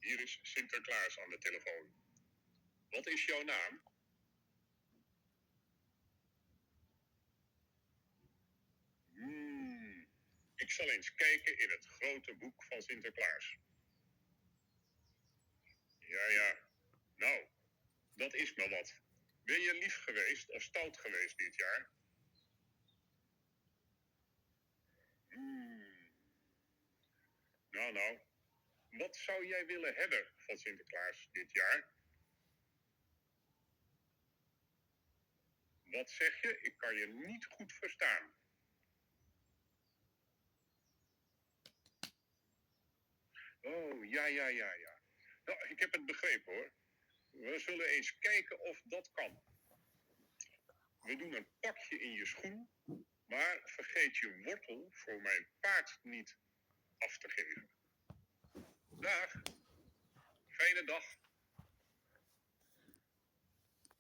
Hier is Sinterklaas aan de telefoon. Wat is jouw naam? Ik zal eens kijken in het grote boek van Sinterklaas. Ja. Nou, dat is maar wat. Ben je lief geweest of stout geweest dit jaar? Nou. Wat zou jij willen hebben van Sinterklaas dit jaar? Wat zeg je? Ik kan je niet goed verstaan. Oh, ja. Nou, ik heb het begrepen hoor. We zullen eens kijken of dat kan. We doen een pakje in je schoen, maar vergeet je wortel voor mijn paard niet af te geven. Dag. Fijne dag.